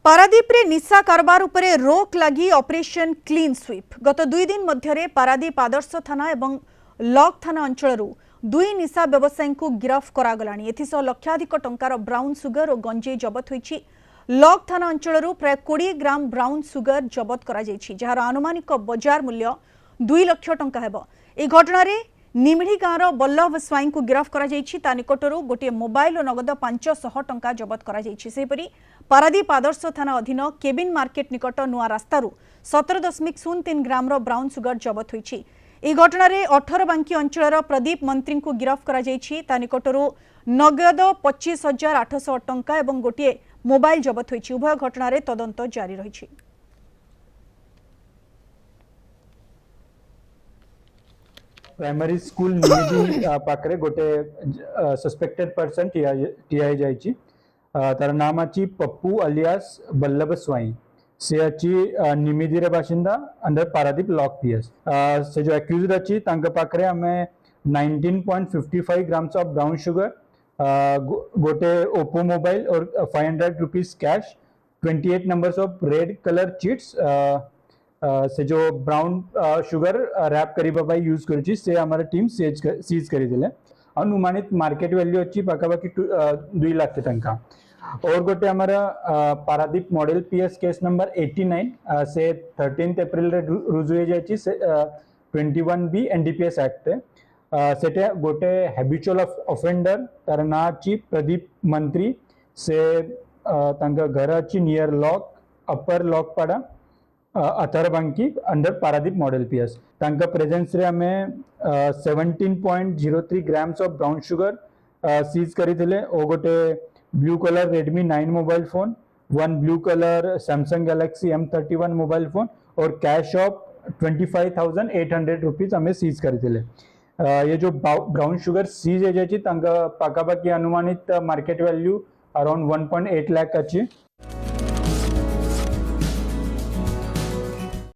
पारादीप रे निशा कारबार उपरे रोक लगी ऑपरेशन क्लीन स्वीप गत 2 दिन मध्य पारादीप आदर्श थाना एवं लॉक थाना अंचल दुई निशा व्यवसायी को गिरफ करागलानी एथिसह लक्षाधिक टंकार ब्राउन सुगर और गंजेई जबत होईछि। लॉक थाना अंचल प्राय 20 ग्राम ब्राउन सुगर जबत करा जायछि, जार आनुमानिक बजार मूल्य 2 लाख टंका हेबो। ए घटना रे निमिढ़ी गाँवर बल्लभ स्वाई को गिरफ करा जायछि। ता निकटरू गोटे मोबाइल और नगद 500 टंका जबत करा जायछि। सेहिपरि पारादीप आदर्श थाना अधीन केबिन मार्केट निकट नुआ रास्तारू 17.03 ग्राम ब्राउन सुगर जबत होईछि। ए घटना रे 18 बांकी अंचल प्रदीप मंत्री को गिरफ करा जायछि। ता निकटरू नगद 25,800 टंका एवं गोटे मोबाइल जबत होईछि। उभय घटना रे तदंत जारी रहिछि। प्राइमरी स्कूल निमिदी पाखरे गोटे सस्पेक्टेड पर्सन टीआई जाइछि। तार नाम अछि पप्पू अलियास बल्लभ स्वाई। से अछि निमिदी रे बासिंदा अंडर पारादीप लॉक पीएस। से जो एक्यूज्ड अछि तांका पाखरे हमें 19.55 ग्राम्स ऑफ ब्राउन शुगर, गोटे ओप्पो मोबाइल और 500 rupees cash, 28 numbers of red colour chits से जो ब्राउन शुगर रैप करबा यूज करी से हमारा टीम सीज करी अनुमानित मार्केट वैल्यू अच्छी पाखापाखि 2 लाख टंका। और गोटे हमारा Paradip model PS case number 89 से 13 एप्रिल रे रुजु हो जायछि। 21B एनडीपीएस एक्ट सेटे गोटे हैबिचुअल ऑफेंडर तार ना अछि प्रदीप मंत्री। से तांका घर अछि near lock upper lock Pada Atharabanki under Paradip model PS. तांका प्रेजेंस रे हमें 17.03 grams of brown sugar seize करिथिले। ओ गोटे blue colour Redmi 9 mobile phone, 1 blue colour Samsung Galaxy M31 mobile phone और कैश ऑफ 25,800 रुपीज हमें सीज करिथिले। ये जो ब्राउन शुगर सीज हो जायछि तांका पाखापाखि अनुमानित मार्केट वैल्यू अराउंड 1.8 लाख अछि।